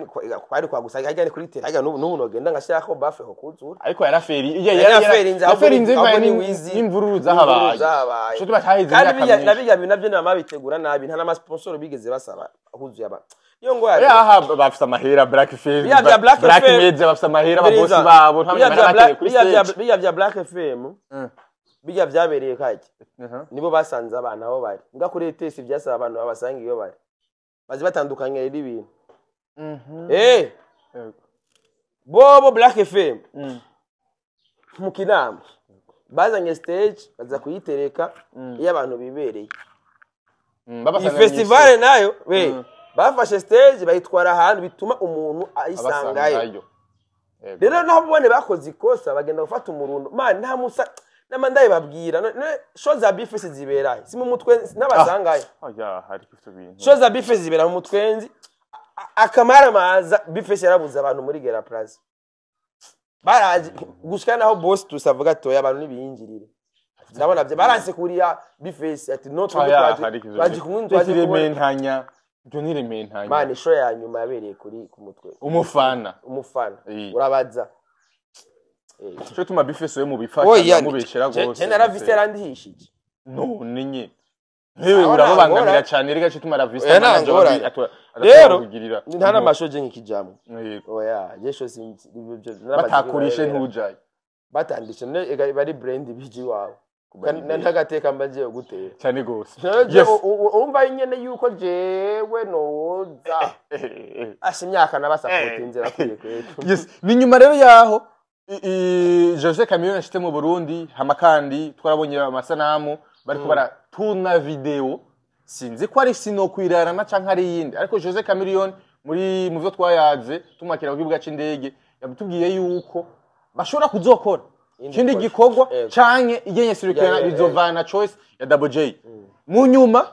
kwari kwa gusa hajya kuri tera hajya n'ubu nogenda ngashaka ko bafe ko kuzura ariko yaraferinze n'imvururu zahabaye cyo tubatahize kandi nabiga binavyo n'amabitegura nabi nta n'amasponsor bigeze basaba huzuye aba iyo ngo ya bafite amahera Black FM Black Media bafite amahera ababosi babo biya bya Black FM biya byabereye kaje nibo basanze abana aho bari nga kuri test byasaba abantu babasanga iyo bari bazi batandukanye rero ibintu bobo Black FM mu kinama bazanye stage baza kuyitereka iyo abantu bibereye iyi festival nayo bafashe stage bayitwara ahantu bituma umuntu ayisangayo rero nabo bone bakoze ikosa bagenda gufata umurundo man nta musa namandaye babwira show za bifesi ziberaye si mu mutwe n'abasangaye hari kifite bintu show za bifesi zibera mu mutwenzi akamara maza bifesi yarabuza abantu muri Gera Plaza baraje gushika naho boss tusavuga toya abantu nibiyinjirire ndabona bye baranse kuriya bifesi ati no twaje kumwe twaje kumentanya Jonire mentanya mani show ya nyuma yabereye kuri ku mutwe umufana urabaza cyo tuma bifesi we mu bifasha mubeshera gose je naravise yarandihishije none nye hewe urababangamira cyane rega cyo tuma ravise rero nta namashoje nk'ikijambo oya jesho sinzi batakurishe ntujaye batandisha bari brand biji wawe ntagateka mbaje gutera cyane gose umva nyene yuko jewe noza imyaka nabasupport inzira kwiye yes ni nyuma rero yaho Jose Chameleone ashite mu Burundi hama kandi twarabonye amasanamu bariko baratuna video sinzi ko ari sino kwirarana canka ari yindi ariko Jose Chameleone muri mu byo twayaze tumakira ku kibuga c'indege yabutubwiye yuko bashobora kuzokora kindi gikorwa canke igenye sirikana bizovana choice ya Double J mu nyuma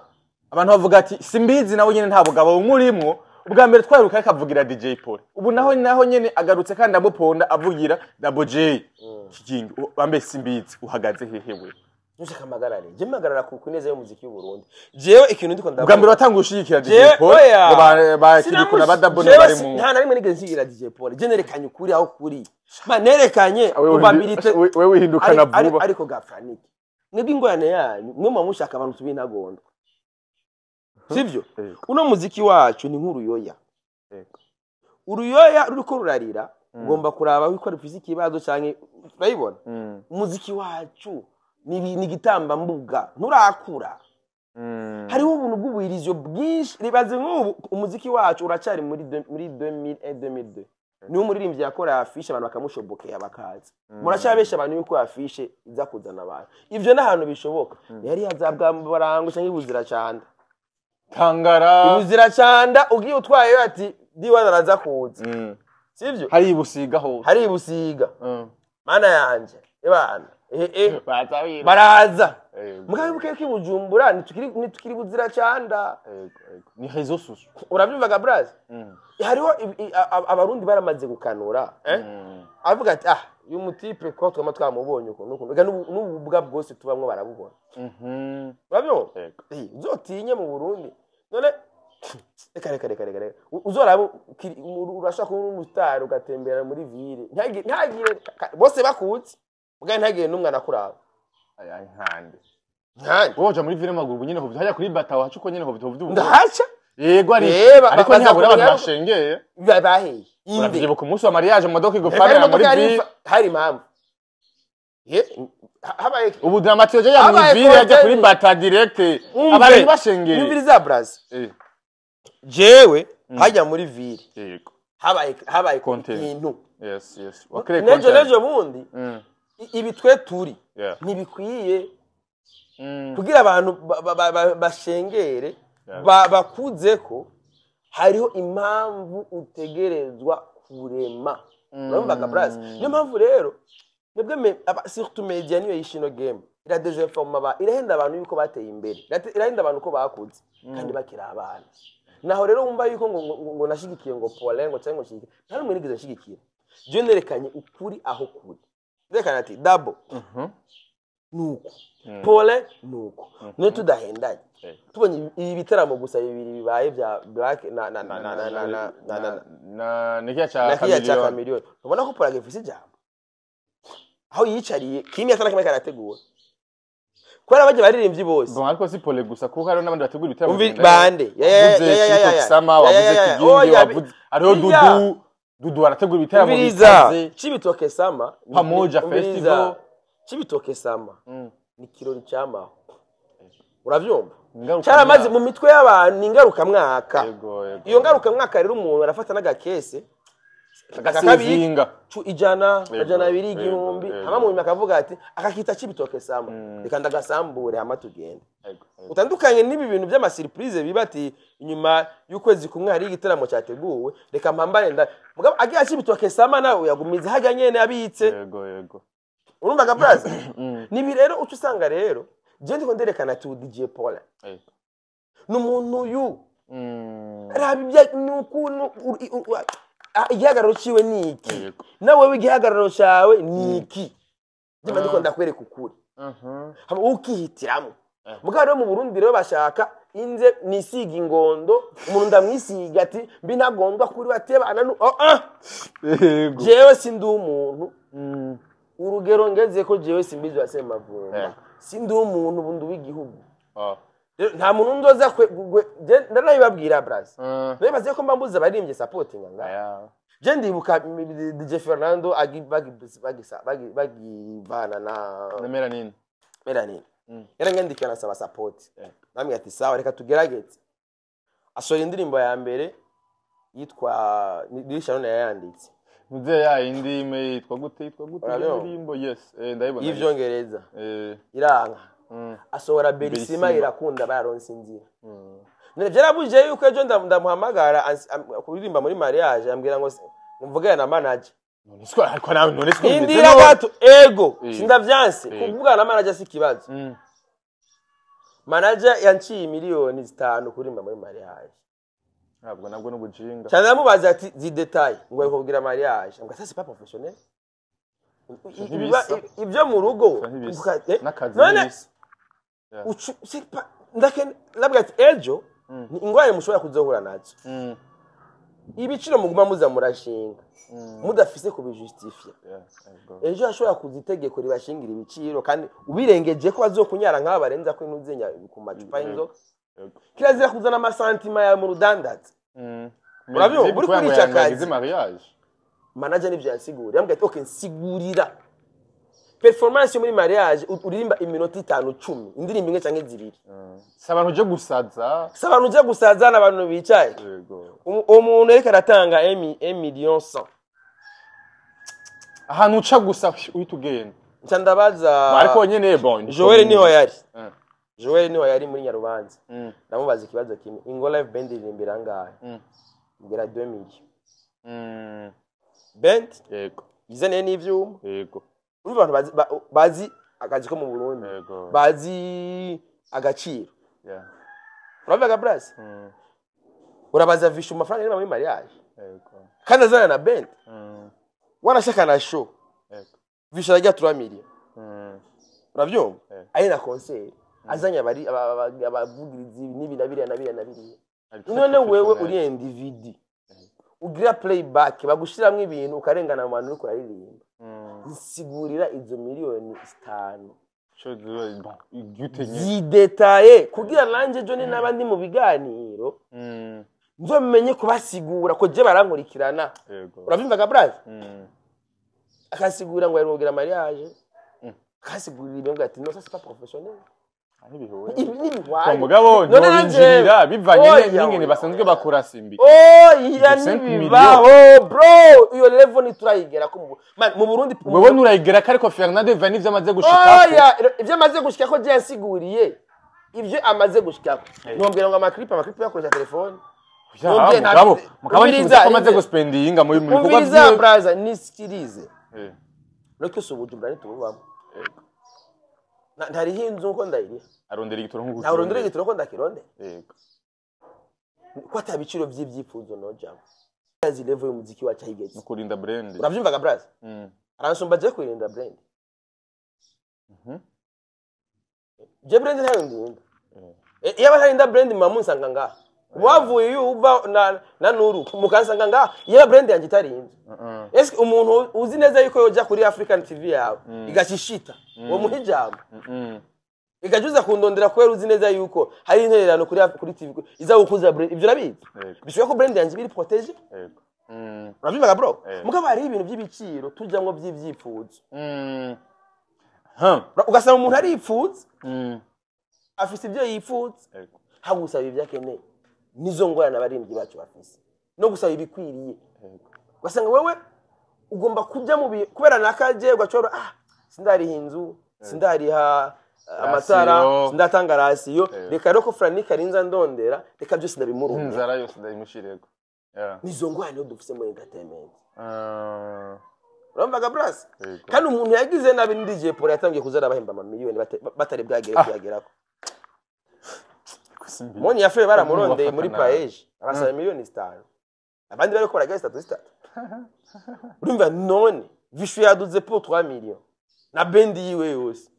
abantu bavuga ati simbizi nawe nyene nta bugabo umurimwo ubwa mbere twaruka akavugira DJ Paul ubu naho nyene agarutse kandi amuponda avugira Double J kigingi bambe simbizi uhagaze hehewe nuje kamagarare je magarara ku kuneza y'umuziki w'u Burundi jewe ikintu ndiko ndavuga ubwa mbere watangushikira DJ Paul bakiri kuna badabone bari mu nta narimwe nigeze nsigira DJ Paul je nerekanye ukuri aho kuri nerekanye ubabilite wewe wihindukana vuba ariko gafraniki nibwo ingorane yanyu mwe mushaka abantu tubintagondo sivyo uno muziki wacu ni nk'uruyoya uruyoya ruriko rurarira ugomba kuraba wiko rufise ikibazo canke urayibona umuziki wacu ni gitamba mbuga nturakura hariho ubuntu bw'ubuhirizyo bwinshi ribaze nk'ubu umuziki wacu uracari muri 2002 niwo muririmbyi yakora afishe abantu bakamushobokeye abakaza muracabesha abantu yuko afishe iza kuzana abantu ivyo nahantu bishoboka yari yazabwa barango canke ibuzira cyane Tangara ibuzira cyanda ugiye utwaye ati diwana araza kuza sivyo hari ibusiga ho hari ibusiga mana yanje ebana batabira baraza mugabe mukeke Bujumbura nitukiri buzira cyanda ni réseaux sociaux urabyumvaga braza hariho abarundi baramaze gukanura avuga ati uyu mutipe ko twama twamubonye uko n'ububwa bwose tubamwe barabubona urabyumva uzotinye mu Burundi none reka uzoraba urashaka kuba umustar ugatembera muri ville ntagire bose bakutse mugabe ntagire n'umwana kuraba nkande woja muri ville maguru nyine hovyo hajya kuri batawa hacuko nyine hovyo ndahaca yego ariko ntabwo abantu bashengeye baheye inde ku munsi wa mariage mu modoka igofana muri ville hari impamvu habaye ubu dramatio ya muri ville yajya kuri bata direct abantu bashengeye yumviriza braza jewe hajya muri ville yego habaye content yes nejo bundi ibi twe turi ntibikwiye kugira abantu bashengere bakuze ko hariho impamvu utegerezwa kurema urumvaga braza niyo mpamvu rero mwebwe surtout media niyo yishino game ira desinforma irahenda abantu yuko bateye imbere irahenda abantu ko bakuze kandi bakira abana naho rero wumva yuko ngo nashigikiye ngo Paulin ngo cyangwa nshigikira nta numwe nigeze nshigikira je nerekanye ukuri aho kuri rekana ati dabo nuko Paulin nuko no tudahendanye tubonye ibi bitaramo gusa bibiri bibaye bya Black na nikiya cha Chameleone ubona ko Paulin afise ijambo aho yicariye kimwe atana kimwe karategura kwera baje baririmbyi bose bon ariko si Paulin gusa kuko hari n'abandi bategura ibitaramo bande sama wavuze kijingi wavuze ariho dudu arategura ibitaramo bikaze Cibitoke sama pamoja festival Cibitoke sama ni kirori cyamaho uravyumva cyaramaze mu mitwe y'abantu ingaruka mwaka iyo ngaruka mwaka rero umuntu arafata n'agakese akabizinga ijana abiri igihumbi hama mu myaka avuga ati akakita Cibitoke sama reka ndagasambure hama tugende utandukanye n'ibi bintu by'ama surprise bibati inyuma y'ukwezi kumwe hari igitaramo cyateguwe reka mpambane mugabo agiye Cibitoke sama nawe yagumize hajya nyene abitse yego urumvaga braza nibi rero ucu usanga rero je ndiko nderekana tu DJ Paulin n'umuntu yu rabibya nukuntu igihagararo ciwe niki nawe w'igihagararo cyawe niki ndimo ndiko ndakwereka ukuri hama ukihitiramo mugabo rero mu Burundi rero bashaka inze nisiga ingondo umuntu ndamwisiga ati mbi ntagondwa kuri batebana jewe sindi umuntu urugero ngeze ko jewe simbizi wasema vumba sindi umuntu bundi w'igihugu nta muntu ndoza ndanabibabwira braza nabibaze ko mbambuza baririmbye supporting ngaya je ndibuka DJ Fernando bagivana na Melanine era ngandika nasaba support namwe ati sawa reka tugerageze asora indirimbo ya mbere yitwa Dirisha none yanditse muze ya indime yitwa gute indirimbo yes ndayibona y'ivyongereza iranga asohora Berisima irakunda baronse inzira none byarabuje yuko ejo ndamuhamagara kuririmba muri mariage ambwira ngo mvugana na manager none indira gato ego sindavyanse kuvugana na manager si kibazo manager yanciye miliyoni 5 kurimba muri mariage nabwo n'ubujinga cyane namubaza ati zi detail ngo yakubwira mariage ngo c'est pas professionnel ibyo mu rugo none labwa ati ejo ni ingwaye mushobora kuzohura nazo ibiciro muguma muza murashinga mudafise kubijustifia ejo ashobora kuzitegeko ribashingira ibiciro kandi ubirengeje ko bazokunyara nk'aba barenza ko inuzenya ku macupa y'inzoga kirazira kuzana amasantima ya mu rudandaza urabyo buri kuri cyakazi manager nivyo yansigura yambwiye ati okay nsigurira performance muri mariage uririmba iminota 5-10 indirimbo imwe canke zibiri sabantu je gusaza n'abantu bicaye umuntu reka aratanga 1 million 100 ahantu uca gusa uhitugenda ncandabaza ariko nyene bon Joel niho yari muri Nyarubanza ndamubaza ikibazo kimwe Ingo Live Band irimbira ngahe ngira 2 million band yego izane n'ivyuma yego urumva abantu bazi akazi ko mu Burundi Yego. bazi agaciro Yeah. uravuga Bras urabaza vishu amafaranga ari muri mariage Yego. kandi azana na band wanashaka na show Yego. vishu arajya 3 million uravyumva Yego. ari na concert azanya abari abavugirizi nibi na biriya none wewe uri individu ugira playback bagushiramwe ibintu ukarengana mu bantu uri kuraririmba nsigurira izo miliyoni 5 zidetaye kugira nanje John n'abandi mu biganiro nzomenye kubasigura ko je barankurikirana uravyumvaga Braz akasigura ngo yarogira mariage akasigura ibintu ati no ça c'est pas professionnel mugabo ntibinjirira bivanye n'ingene basanzwe bakora simbi iya nibibaho bro iyo level niturayigera ko mu Burundi wewe nurayigera ariko Fernando Vani ivyo amaze gushika ivyo amaze gushika ko je yasiguriye ivyo amaze gushika ntombwira ngo amaklip yakoresha telefone mugabo nifuza ko amaze guspendinga mu bikorwa byiza braza nisikirize reka subujumbura nitububamo ntari hinzu uko ndayiri arondera igitoro nko arondera igitoro ko ndakironde yego ko atabiciro by'ibyifuzo no jam yazi level y'umuziki wa Chigeze kurinda brand uravyumvaga Braz aransomba je kurinda brand je brand ntayo ndinda yaba ntarinda brand mamunsanga nga wavuye uva na nuru mukansanga nga yaba brand yanjye itarinda eske umuntu uzi neza yuko yoja kuri African TV yawe igashishita uwo muhijambo igajuza kundondera kwera uzi neza yuko hari intererano kuri TV iza gukuza brand ivyo rabizi bishoboye ko brand yanjye biri protege uravyumvaga bro mugabo hari ibintu by'ibiciro tujamwo by'ivyifuzo ugasanga umuntu ari ipfuza afise ibyo yifuza hagusaba ibyo akeneye nizo ngorane abarimvyi bacu bafise no gusaba ibikwiriye ugasanga wewe ugomba kujya mu kubera nakaje ugacora sindari inzu sindariha amatara sindatanga rasiyo reka rero ko Franika rinza ndondera reka byose ndabimurumva inzara yose ndayimushirego nizo ngorane yo dufise mu entertainment urumvaga Bras kandi umuntu yagize nabi ndi DJ Paul yatangiye kuzara bahemba amamiliyoni batari bwagere kuyagerako Moni yafe baramurondeye muri Paeje abasaba miliyoni 5 abandi bari ko barageza 3 urumva none vishu yaduze pour 3 millions na bendi yiwe yose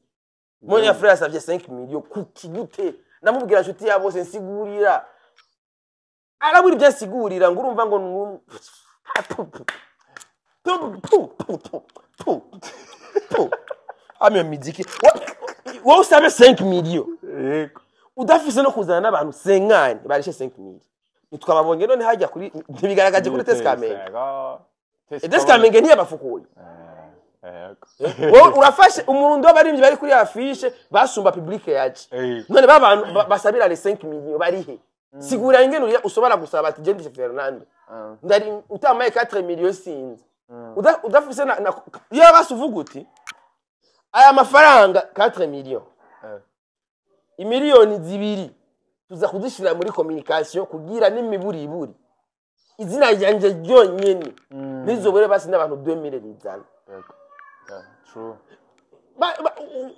Moni yafe yasavye 5 millions kukigute namubwira nshuti yabo se nsigurira araburi bya sigurira ngo urumva ngo ame miziki wowe usabe 5 millions udafise no kuzana n'abantu 50 barishe 5 millions nitwababonye none hajya kuri ntibigaragaje kuri Teskamenge Teskamenge ntiyabafukuye wowe urafashe umurundo w'abarimvyi bari kuri afishe basumba public yaje none babantu basabira les 5 millions barihe sigura ingene usobara gusaba ati je ndi Fernando ndari utamaye 4 millions sinzi udafise iyo basuvuga uti aya mafaranga 4 millions imiliyoni 2 tuza kuzishira muri communication kugira n'imiburiburi izina ryanje ryonyene nizobere basi n'abantu 2000 bizana true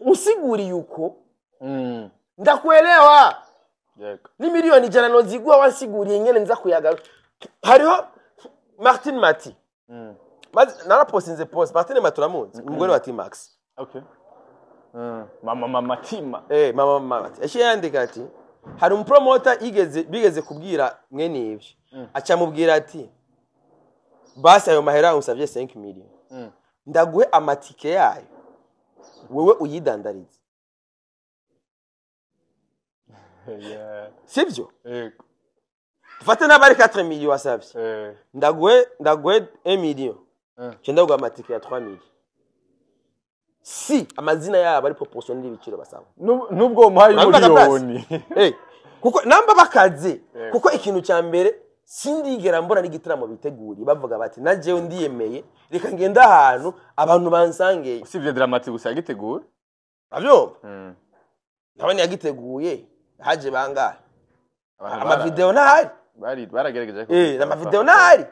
usiguri yuko ndakuelewa ni miliyoni jana nozigwa wansiguriye nyene nza kuyaga hariho Martin Mati narapostinze post Martin Mati turamuzi umugore wa T-Max okay mama Tima mama Mati yandika ati hari umpromoter bigeze kubwira mwene ivyo aca mubwira ati basi ayo mahera usavye 5 millions ndaguhe amatike yayo wewe uyidandarize sivyo tufate nabari 4 millions wasavye ndaguhe 1 million cyenda uga amatike ya 3 millions si amazina yabo ari proportionnel ibiciro basaba nubwo muhaye miliyoni kuko namba bakaze kuko ikintu cya mbere sindigera mbona n'igitaramo biteguri bavuga bati najewe ndiyemeye reka ngenda ahantu abantu bansangeye usivye dramatique gusa yagitegura avyo nabone yagiteguye haje bangahe ama video ntahari baragerageje ama video ntahari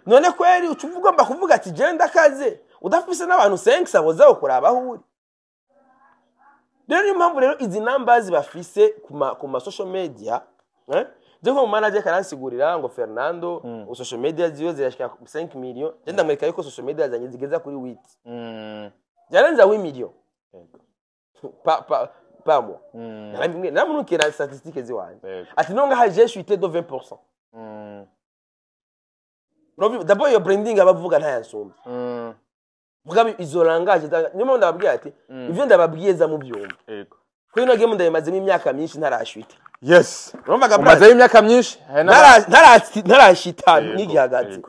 none kweri ucuvuga mba kuvuga ati je ndakaze udafise n'abantu 5 aboza ukuraba aho uri rero niyo mpamvu rero izi numbers bafise ku ma social media je nko manager karansigurira ngo Fernando social media ziyo zirashika 5 million genda mwereka yuko social media zanye zigeza kuri 8 jarenza 8 million pa moi namunuke na statistiques ziwanje ati nonga haje chuté de 20%. D'abord yo branding abavuga nta yansumba mugabe izo langage nyuma ndababwiye ati ivyo ndababwiye za mu byumba yego kuri no game ndayimazemo imyaka myinshi ntarashwita yes urumvaga maze imyaka myinshi ntarashita n'igihagaze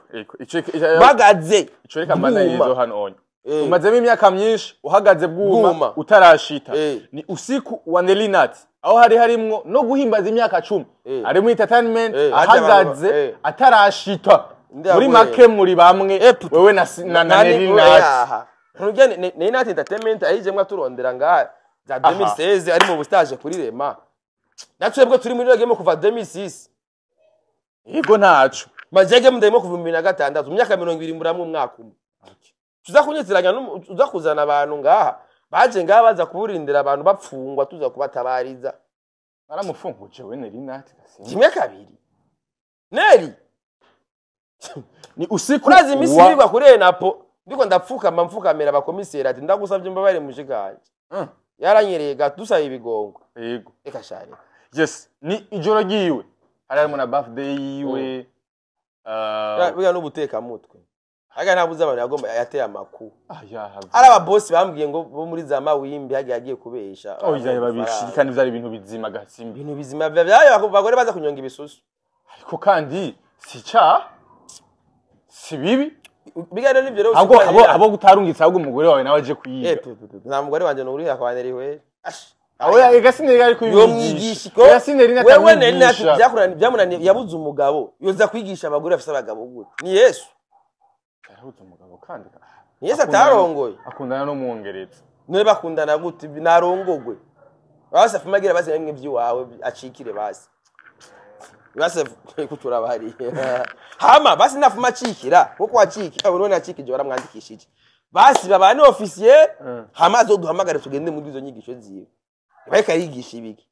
bagaze ico reka mbana yizo hano onye umazemo imyaka myinshi uhagaze bwuma utarashita ni usiku wa Nelinat aho harimwo no guhimbaza imyaka 10 ari mu entertainment ahagaze atarashita muri make muri bamwe wewe na Nelinat ntugene Nelinat entertainment ayijemwe turondera ngaha za 2016 ari mu bustage kuri Rema natwebwe turi muri game kuva 2006 yego ntacu majege mundayimo kuva 2006 mu myaka 20 muramwe umwaka umwe tuza kunyitiranya uza kuzana abantu ngaha baje ngaha baza kuburindira abantu bapfungwa tuza kubatabariza baramufunguje we Nelinat kimwe kabiri Neri ni usiku urazi imisibirwa kuri Napo ndiko mfukamera abakomiseri ati ndagusavye mbabare mushiganje yaranyereye gatusaba ibigongo yego reka shari yes ni ijoro giwe harimo na birthday yiwe biga no guteka mutwe aga nabuze abantu yagomba yateye amakuru ari aba boss bambwiye ngo bo muri za mawimbi yagiye kubesha yaje babishikana ivyari ibintu bizima gatsimbi ibintu bizima byayo bagore baza kunyonga ibisusu ariko kandi si bibi bigano nivyo rero abo gutarungitsa ahubwo umugore wawe nawe aje kuyiga nta mugore wanje no uri yakwaneriwe aho yasineri ari kuyigisha yasineri natawigisha byakurana byamunaniye yabuze umugabo yoza kwigisha abagore afite abagabo gute ni Yesu yabuze umugabo kandi ni Yesu atarongoye akundana no muongereza none bakundana gute narongogwe basa fumagira base bimwe by'iwawe acikire base base kutura bahari hama basi nafuma cikira kuko waciki abone acikije baramwandikishije basi babane officier hama zo duhamagare tugende muri izo nyigisho ziwe bayeka yigisha ibiki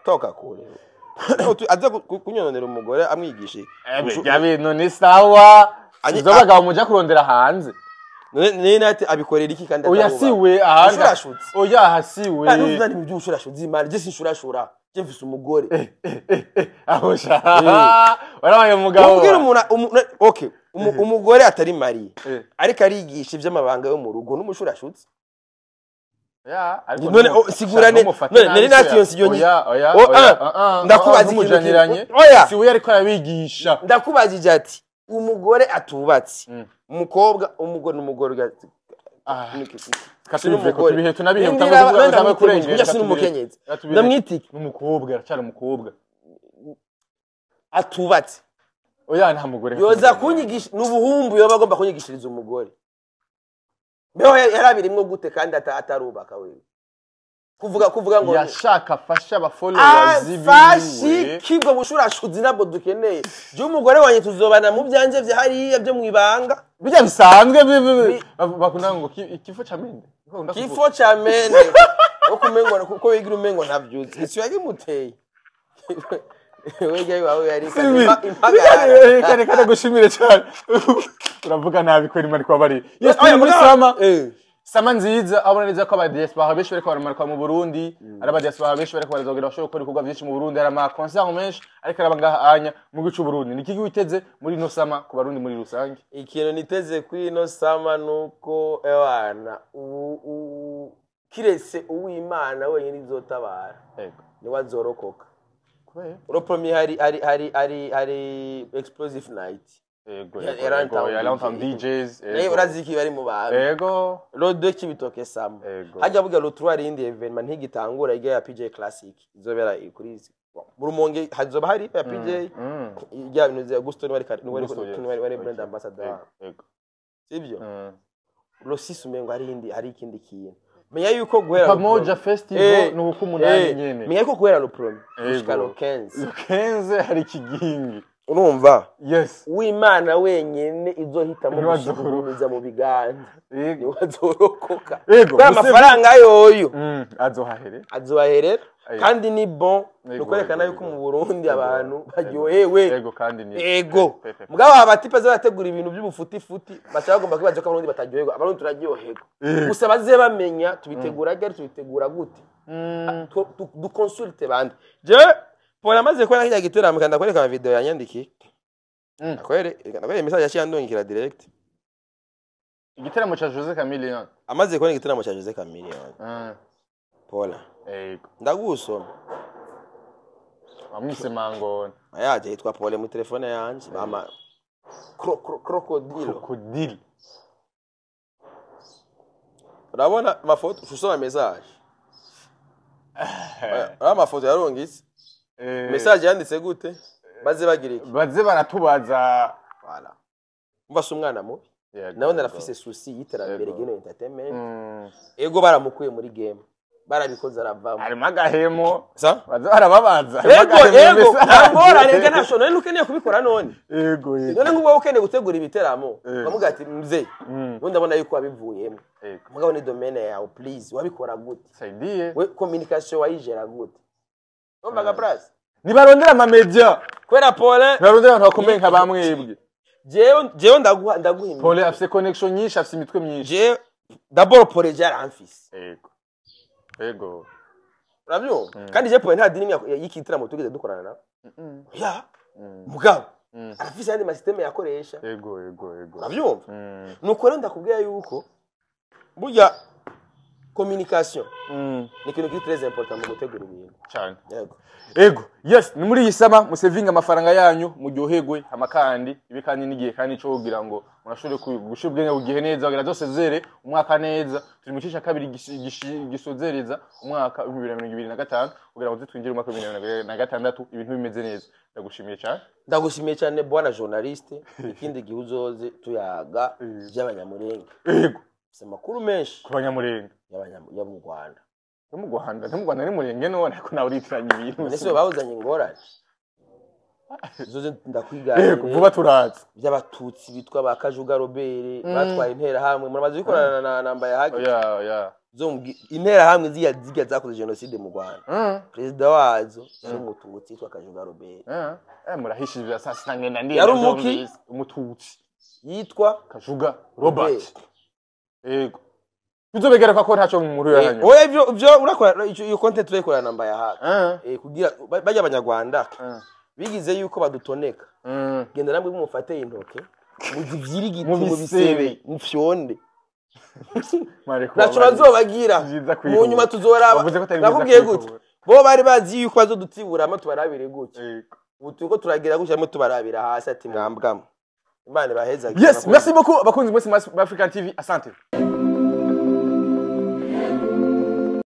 toka kure aza kunyononera umugore amwigishe yabe none sawa zobaga umuja kurondera hanze Nelinat abikorera iki kandi oya siwe ahanga oya hasiwe ari mu by'ushurashutse imana je sinshurashura je mfise umugore aho sha warabaye umugabo ubwira umuntu okay umugore atari Marie ariko arigisha ivy'amabanga yo mu rugo n'umushurashutse none sigurane Nelinat yonsi yoni ndakubaza ikintu siwe ariko arabigisha ndakubajije ati umugore atubatse umugore n'umugore katubive ko tubihe tunabihe utavuga kurengera n'umukenyezi ndamwitike n'umukobwa cyane umukobwa atubatse oya nta mugore yoza kunyigisha n'ubuhumbu yo bagomba kunyigishiriza umugore beho yarabirimwe gute kandi atarubaka wewe kuvuga ngo yashaka fasha aba followers biwe kibwo bushurashuzi nabwo dukeneye je umugore wanye tuzobana mu byanje vya hariya byo mwibanga bijya bisanzwe bakunda ngo kifo cha mende kifo cha mende okumengo kuko wigira umengo ntavyuzi isi yagimuteye wege wawe yari impagara kare gushimire cyane uravuga nabi ko rimwe kwa bari yes muri sama sama nziza abona neza ko aba diaspora benshi bariko baramarika mu Burundi araba diaspora benshi bariko barazogira bashobora gukora ibikorwa byinshi mu Burundi hari ama concert menshi ariko araba ngahanya mu gicu Burundi niki witeze muri no sama ku Barundi muri rusange ikintu niteze kuri no sama nuko ewana kirese uw'Imana wenyine izotabara yego ni wazorokoka Uropromi hari explosive night. Ego. Yaranta DJs. Ego uraziki bari mu bantu. Ego. Rodo kibitoke sama. Hajya buga lotwari indi evenement ntigitangura ige ya PJ Classic. Izobera kuri izi. Murumonge hazoba hari ya PJ. Ijya bintu za Augusto wari brand ambassador. Ego. Sibyo. Losis umengo hari ikindi kintu. Menya yuko guhera Pamoja Festival nuko umunani nyene. Menya yuko guhera Lopromi. Ushikalo 15. 15 hari kigingi. urumva yes w'Imana wenyene izohitamo Niwe gushigumiza mu biganza yego niwe azorokoka Yego, kwa Museveni- amafaranga yoyo azohahere azobaherera Ayo. kandi ni bon Yego, nukwerekana yego, yuko yego. mu Burundi Yego, abantu yego. baryohewe yego kandi ni ego Pepe. mugabo abatipe bategura ibintu by'ubufutifuti bashaka bagomba kwibaza ko abarundi bataryoherwa abarundi turaryoherwa gusa baze bamenya tubitegura gari tubitegura gute du consulte bande je pour amaze ko nakijya giteramo kandi akwereka video yanyandikiye akwere message yaciye ndongikira direct igiteramo cha Jose Chameleone amaze kubona igiteramo cya Jose Chameleone Paula yego ndagusoma amwise mangona yaje yitwa Paul mu telefone yanje mama crocodile krokodili urabona amafoto usoma message amafoto yarongise message yanditse gute baze bagira iki baze baratubaza voilà mbasa umwana mubi nawe narafise souci y'iterambere gino entertainment ego baramukuye muri game barabikoze aravamo harimo agahemo sa baze barababaza ego ntangora rega nashona nukeneye kubikora none ego none nk'uwo ukeneye gutegura ibiteramo bamuga ati mzee ndabona yuko wabivuyemo mugabo ni domaine yawe please wabikora gute saidie we communication wayijera gute umvaga price nibarondera ama media kwera Paul nibarondera abantu bakomeye nka bamwebwe jewe ndaguhimba Paul afise connection nyinshi afise imitwe myinshi je d'abord Paul jara amfise ego urabyumva kandi je Paul nta dini yikitiramo tugeze dukorana na ya mugabo arafise yandi masysteme yakoresha ego urabyumva nuko rero ndakubwiye yuko burya communication ni ikintu kiri très important mu gutegura ibintu cyane ego yes ni muri iyi sama musevinga amafaranga yanyu muryoherwe amakandi ibikandi nigiye kandi cyo kugira ngo murashobore gushubwenge bugihe neza kugira zose zere umwaka neza turi mu cisha kabiri gisozereza umwaka 2025 kugira ngo twinjire umwaka 2026 ibintu bimeze neza ndagushimiye cyane bwana journaliste ikindi gihe uzoze tuyaga by'abanyamurenge ego makuru menshi ku banyamurenge ya mu Rwanda mu Rwanda ni murenge none ko nawe uritiranye ibintu nese bawuzanye ingorane zoze ndakwiganira vuba turatse by'abatutsi bitwa ba Kajuga Robert batwaye intera hamwe muramaze bikorana na namba ya hagi intera hamwe ziga zakoze genocide mu Rwanda president wazo umututsi yitwa Kajuga Robert murahishije sasa ngenda ndi yarumuki umututsi yitwa Kajuga Robert ego tuzobegera ko ntaco mu nkuru yanyu oya ivyo urakora iyo content turayikora namba ya hagi kugira bajya abanyarwanda bigize yuko badutoneka genda namwe mumufate intoke muzivyirigiti mu bisebe mufyonde naco bazobagira mu nyuma tuzoraba nakubwiye gute bo bari bazi yuko bazodutibura ama tubarabire gute utuko turagira gutya mu tubarabira hasi ati mwambwamo Imana baheza yes merci beaucoup abakunzi mwese African TV asante